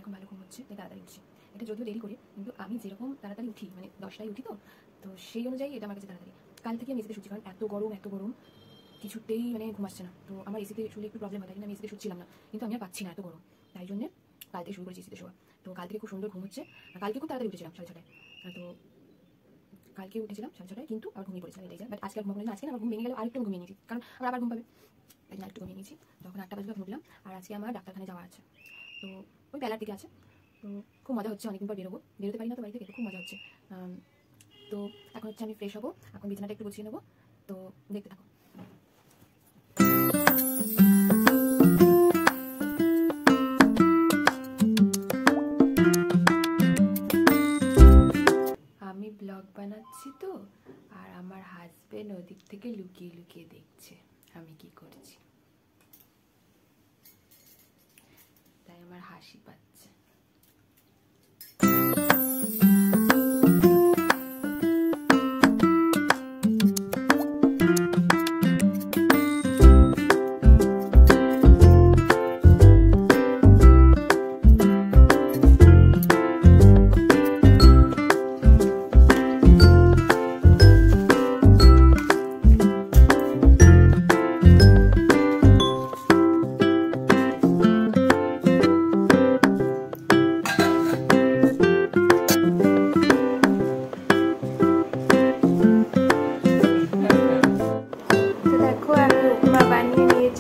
এখন ভালো ঘুম হচ্ছে, তাই তাড়াতাড়ি উঠছি। এটা যদিও দেরি করে, কিন্তু আমি যেরকম তাড়াতাড়ি উঠি, মানে 10টায় উঠি, তো সেই অনুযায়ী এটা আমার কাছে তাড়াতাড়ি। কাল থেকে আমি এসিতে শুচ্ছি, কারণ এত গরম কিছুতেই মানে ঘুম আসছে না। তো আমার এসিতে শুলে একটু প্রবলেম হয়, তাই জন্য আমি এসিতে শুচ্ছিলাম না, কিন্তু আমি আর পাচ্ছি না, এত গরম। তাই জন্য কাল থেকে শুরু করেছি এসিতে শোয়া। তো কাল থেকে খুব সুন্দর ঘুম হচ্ছে। কালকে খুব তাড়াতাড়ি উঠেছিলাম 6:30টায়। তো কালকে উঠেছিলাম 6:30টায়, কিন্তু আবার ঘুমিয়ে পড়েছিলাম, এটাই যা। বাট আজকে আর ঘুমাবো না, আজকে আমার ঘুম ভেঙে গেল, আরেকটু ঘুমিয়ে নিয়েছি, কারণ আমার আবার ঘুম পাবে, তাই জন্য একটু ঘুমিয়ে নিয়েছি। তখন 8টা বাজে উঠলাম। আর আজকে আমার ডাক্তারখানায় যাওয়া আছে, তো ওই বেলার দিকে আছে। তো খুব মজা হচ্ছে, অনেকদিন পর বেরোতে পারি না তো বাড়ি থেকে, খুব মজা হচ্ছে। তো এখন হচ্ছে আমি ফ্রেশ হবো, এখন বিছানাটা একটু গুছিয়ে নেবো, তো দেখতে থাকো। আমি ব্লগ বানাচ্ছি তো, আর আমার হাজবেন্ড ওদিক থেকে লুকিয়ে লুকিয়ে দেখছে আমি কি করছি, তাই আমার হাসি পাচ্ছে।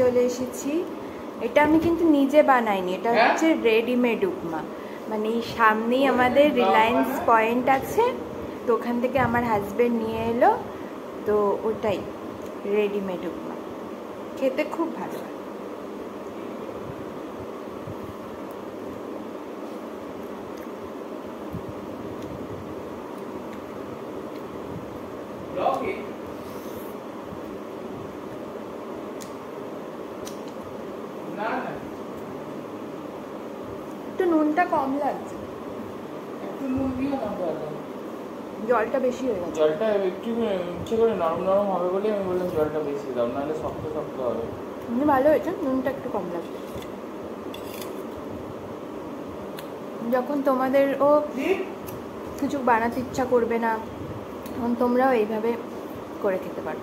চলে এসেছি। এটা আমি কিন্তু নিজে বানাইনি, এটা হচ্ছে রেডিমেড উপমা। মানে সামনেই আমাদের রিলায়েন্স পয়েন্ট আছে, তো ওখান থেকে আমার হাজবেন্ড নিয়ে এলো, তো ওটাই রেডিমেড উপমা। খেতে খুব ভালো হয়। একটু নুনটা কম লাগছে, একটু নুন দিও না, জলটা বেশি হয়ে গেছে। জলটা একটু ইচ্ছে করে নরম নরম হবে বলে আমি বললাম জলটা বেশি দাও, নাহলে শক্ত শক্ত হবে। ভালো হয়েছে, নুনটা একটু কম লাগছে। যখন তোমাদেরও কিছু বানাতে ইচ্ছা করবে না, তখন তোমরাও এইভাবে করে খেতে পারো।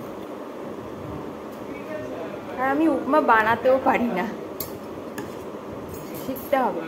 আর আমি উপমা বানাতেও পারি না, শিখতে হবে।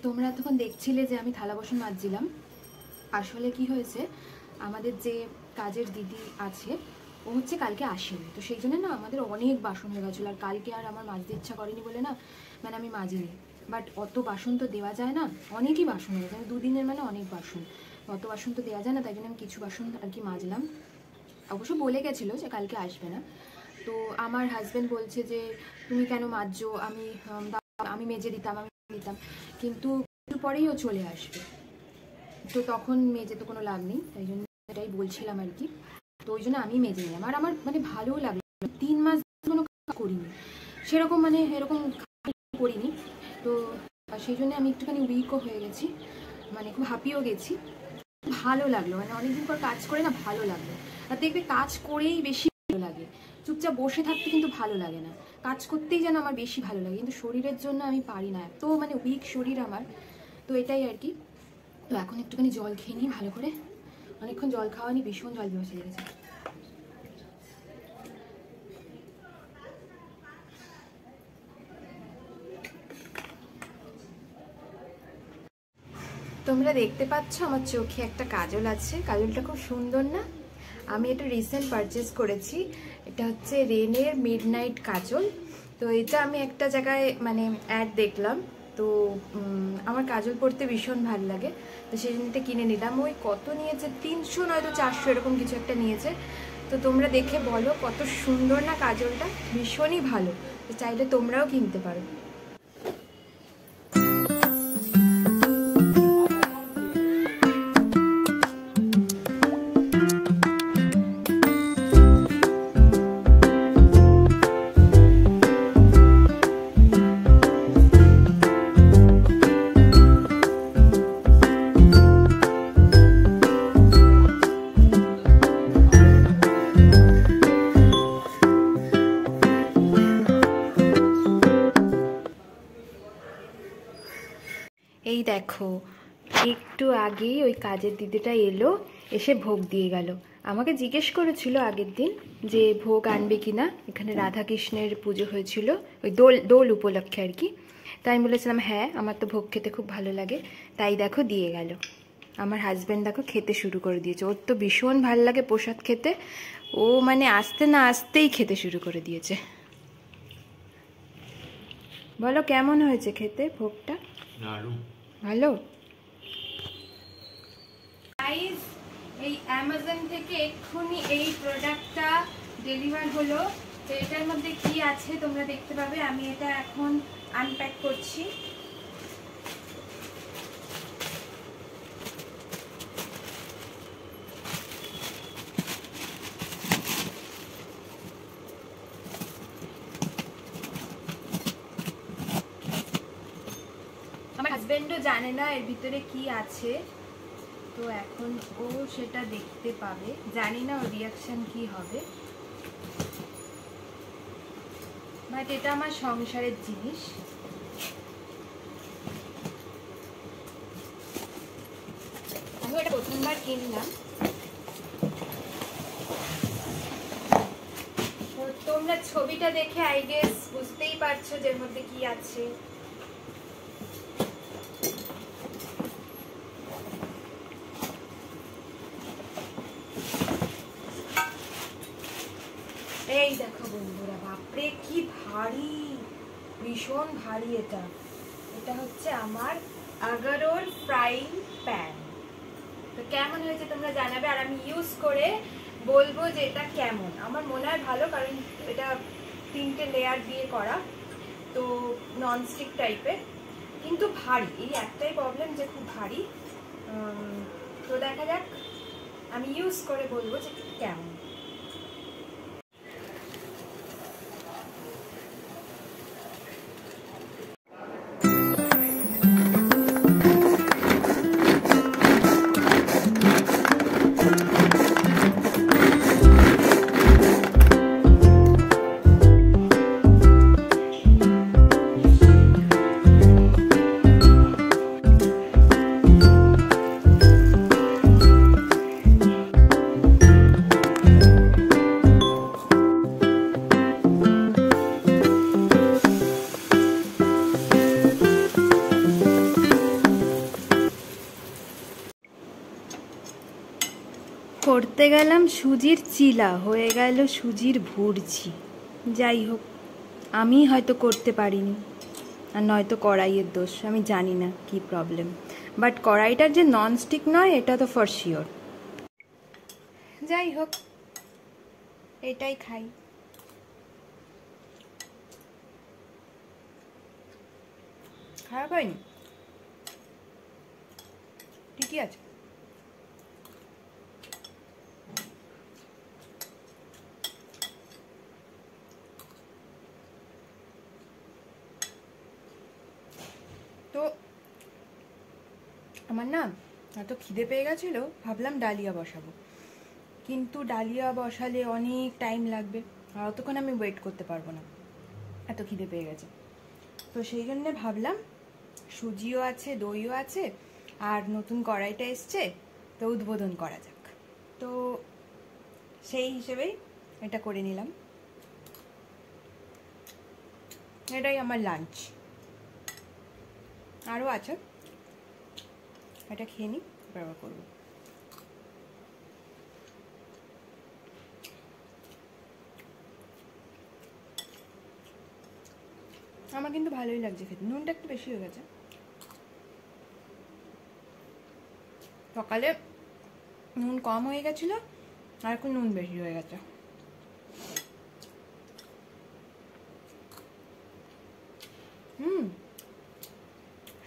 তোমরা তখন দেখছিলে যে আমি থালা বাসন মাজছিলাম। আসলে কি হয়েছে, আমাদের যে কাজের দিদি আছে, ও হচ্ছে কালকে আসেনি, তো সেই জন্য না আমাদের অনেক বাসন হয়ে গেছিলো। আর কালকে আর আমার মাজতে ইচ্ছা করেনি বলে না, মানে আমি মাজিনি। বাট অত বাসন তো দেওয়া যায় না, অনেকই বাসন হয়ে গেছে, দুদিনের মানে অনেক বাসন, অত বাসন তো দেওয়া যায় না, তাই জন্য আমি কিছু বাসন আর কি মাজলাম। অবশ্য বলে গেছিলো যে কালকে আসবে না। তো আমার হাজব্যান্ড বলছে যে তুমি কেন মাজছো, আমি মেজে দিতাম, কিন্তু একটু পরেই ও চলে আসবে, তো তখন মেজে তো কোনো লাভ নেই, তাই জন্য এটাই বলছিলাম আর কি। তো ওই জন্য আমি মেজে নিলাম। আর আমার মানে ভালোও লাগলো, 3 মাস কোনো কাজ করিনি সেরকম, মানে এরকম করিনি, তো সেই জন্য আমি একটুখানি উইকও হয়ে গেছি, মানে খুব হ্যাপিও গেছি। ভালো লাগলো, মানে অনেকদিন পর কাজ করে না ভালো লাগলো। আর দেখবে কাজ করেই বেশি ভালো লাগে, চুপচাপ বসে থাকতে কিন্তু ভালো লাগে না, কাজ করতেই যেন আমার বেশি ভালো লাগে, কিন্তু শরীরের জন্য আমি পারি না, এত মানে উইক শরীর আমার। তো এটাই আর কি। তো এখন একটুখানি জল খেয়ে নিই ভালো করে, অনেকক্ষণ জল খাওয়া নি, ভীষণ জল পিপাসা লেগেছে। তোমরা দেখতে পাচ্ছ আমার চোখে একটা কাজল আছে, কাজলটা খুব সুন্দর না? আমি এটা রিসেন্ট পারচেস করেছি, এটা হচ্ছে রেনের মিডনাইট কাজল। তো এটা আমি একটা জায়গায় মানে অ্যাড দেখলাম, তো আমার কাজল পরতে ভীষণ ভালো লাগে, তো সেই জন্য এটা কিনে নিলাম। ওই কত নিয়েছে, 300 নয়তো 400 এরকম কিছু একটা নিয়েছে। তো তোমরা দেখে বলো কত সুন্দর না কাজলটা, ভীষণই ভালো, তো চাইলে তোমরাও কিনতে পারো। এই দেখো, একটু আগেই ওই কাজের দিদিটা এলো, এসে ভোগ দিয়ে গেল। আমাকে জিজ্ঞেস করেছিল আগের দিন যে ভোগ আনবে কিনা, এখানে রাধাকৃষ্ণের পুজো হয়েছিল ওই দোল উপলক্ষে আর কি। তাই আমি বলেছিলাম হ্যাঁ, আমার তো ভোগ খেতে খুব ভালো লাগে। তাই দেখো দিয়ে গেল। আমার হাজব্যান্ড দেখো খেতে শুরু করে দিয়েছে, ওর তো ভীষণ ভালো লাগে প্রসাদ খেতে, ও মানে আসতে না আসতেই খেতে শুরু করে দিয়েছে। বলো কেমন হয়েছে খেতে ভোগটা? ভালো। গাইস, এই অ্যামাজন থেকে এক্ষুনি এই প্রোডাক্টটা ডেলিভার হলো। তো এটার মধ্যে কি আছে তোমরা দেখতে পাবে, আমি এটা এখন আনপ্যাক করছি। আমার হাজবেন্ডও জানে না এর ভিতরে কি আছে, তো এখন ও সেটা দেখতে পাবে, জানি না ওর রিয়াকশন কি হবে, বাট এটা আমার সংসারের জিনিস। আমি এটা প্রথমবার কিনলাম, তো তোমরা ছবিটা দেখে আই গেস বুঝতেই পারছো যে এর মধ্যে কি আছে। এই দেখো বন্ধুরা, বাপরে কি ভারী, ভীষণ ভারী। এটা এটা হচ্ছে আমার আগারোর ফ্রাইং প্যান। তো কেমন হয়েছে তোমরা জানাবে, আর আমি ইউজ করে বলবো যে এটা কেমন। আমার মনে হয় ভালো, কারণ এটা 3টে লেয়ার দিয়ে করা, তো ননস্টিক টাইপের, কিন্তু ভারী। এই একটাই প্রবলেম যে খুব ভারী। তো দেখা যাক, আমি ইউজ করে বলবো যে কেমন। করতে গেলাম সুজির চিলা, হয়ে গেল সুজির ভুর্জি। যাই হোক, আমি হয়তো করতে পারিনি, আর নয়তো কড়াইয়ের দোষ, আমি জানি না কি প্রবলেম, বাট কড়াইটার যে ননস্টিক নয় এটা তো ফর শিওর। যাই হোক, এটাই খাই। খারাপ হয়নি, ঠিকই আছে। তো আমার না এত খিদে পেয়ে গেছিলো, ভাবলাম ডালিয়া বসাবো, কিন্তু ডালিয়া বসালে অনেক টাইম লাগবে, আর অতক্ষণ আমি ওয়েট করতে পারবো না, এত খিদে পেয়ে গেছে। তো সেই জন্যে ভাবলাম সুজিও আছে, দইও আছে, আর নতুন কড়াইটা এসছে, তো উদ্বোধন করা যাক। তো সেই হিসেবেই এটা করে নিলাম। এটাই আমার লাঞ্চ। আরও আছে, এটা খেয়ে নিই, ব্যবহার করবো। আমার কিন্তু ভালোই লাগছে খেতে। নুনটা একটু বেশি হয়ে গেছে। সকালে নুন কম হয়ে গেছিল, আর এখন নুন বেশি হয়ে গেছে।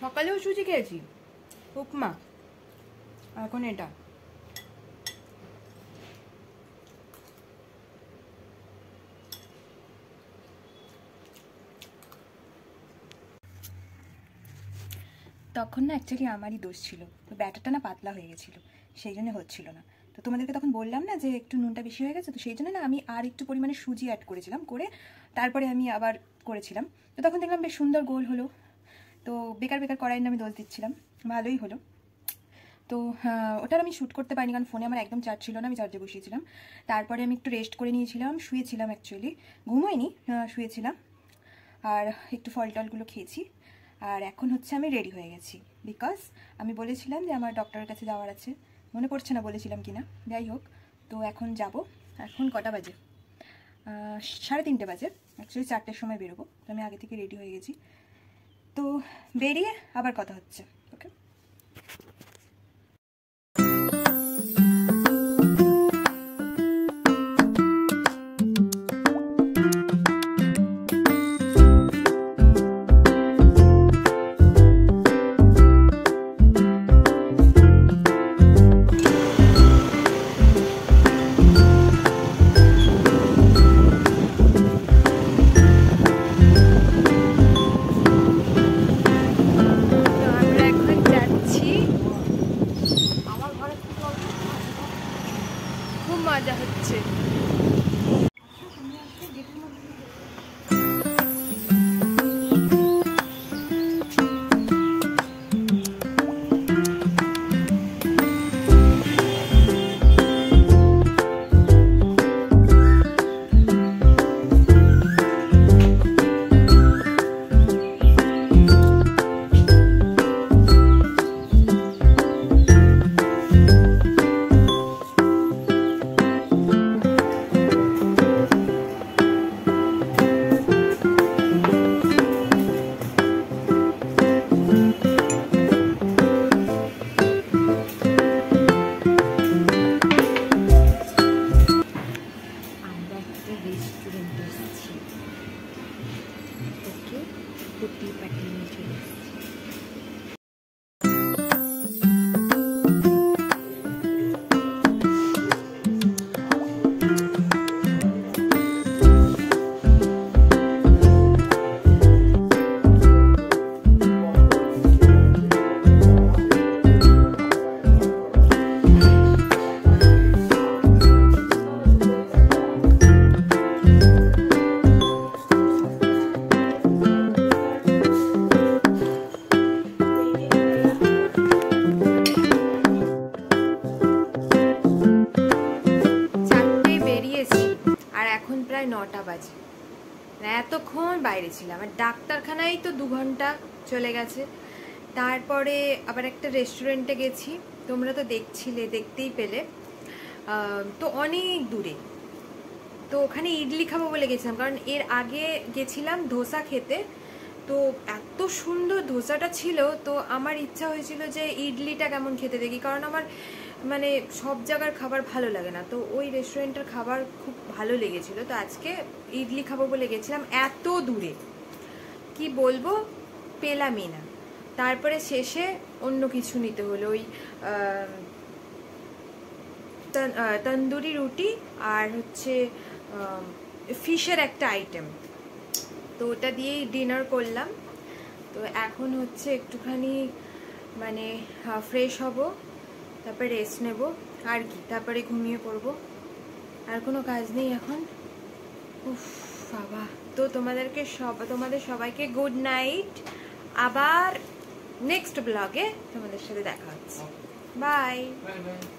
সকালেও সুজি খেয়েছি, উপমা, এখন এটা। তখন না অ্যাকচুয়ালি আমারই দোষ ছিল, তো ব্যাটারটা না পাতলা হয়ে গেছিলো, সেই জন্য হচ্ছিল না। তো তোমাদেরকে তখন বললাম না যে একটু নুনটা বেশি হয়ে গেছে, তো সেই জন্য না আমি আর একটু পরিমাণে সুজি অ্যাড করেছিলাম, করে তারপরে আমি আবার করেছিলাম। তো তখন দেখলাম বেশ সুন্দর গোল হলো। তো বেকার বেকার কড়াই আমি দোষ দিচ্ছিলাম, ভালোই হলো। তো ওটার আমি শ্যুট করতে পারিনি, কারণ ফোনে আমার একদম চার্জ ছিল না, আমি চার্জে বসিয়েছিলাম। তারপরে আমি একটু রেস্ট করে নিয়েছিলাম, শুয়েছিলাম, অ্যাকচুয়ালি ঘুমোইনি, শুয়েছিলাম, আর একটু ফল টলগুলো খেয়েছি। আর এখন হচ্ছে আমি রেডি হয়ে গেছি, বিকজ আমি বলেছিলাম যে আমার ডক্টরের কাছে যাওয়ার আছে, মনে পড়ছে না বলেছিলাম কিনা, যাই হোক। তো এখন যাব। এখন কটা বাজে? 3:30 বাজে, অ্যাকচুয়ালি 4টের সময় বেরোবো। তো আমি আগে থেকে রেডি হয়ে গেছি, তো বেরিয়ে আবার কথা হচ্ছে। ওকে। মজা হচ্ছে। প্রায় 9টা বাজে, এতক্ষণ বাইরে ছিলাম, আর ডাক্তারখানায় তো 2 ঘন্টা চলে গেছে। তারপরে আবার একটা রেস্টুরেন্টে গেছি, তোমরা তো দেখতেই পেলে, তো অনেক দূরে। তো ওখানে ইডলি খাবো বলে গেছিলাম, কারণ এর আগে গেছিলাম ধোসা খেতে, তো এত সুন্দর ধোসাটা ছিল, তো আমার ইচ্ছা হয়েছিল যে ইডলিটা কেমন খেতে দেখি, কারণ আমার মানে সব জায়গার খাবার ভালো লাগে না, তো ওই রেস্টুরেন্টের খাবার খুব ভালো লেগেছিল। তো আজকে ইডলি খাবো বলে গেছিলাম, এত দূরে কি বলবো, পেলামই না। তারপরে শেষে অন্য কিছু নিতে হলো, ওই তন্দুরি রুটি আর হচ্ছে ফিশের একটা আইটেম, তো ওটা দিয়েই ডিনার করলাম। তো এখন হচ্ছে একটুখানি মানে ফ্রেশ হব, তারপরে রেস্ট নেব আর কি, তারপরে ঘুমিয়ে পড়বো। আর কোনো কাজ নেই এখন, উফ বাবা, তো তোমাদের সবাইকে গুড নাইট। আবার নেক্সট ব্লগে তোমাদের সাথে দেখা হচ্ছে। বাই। Bye bye.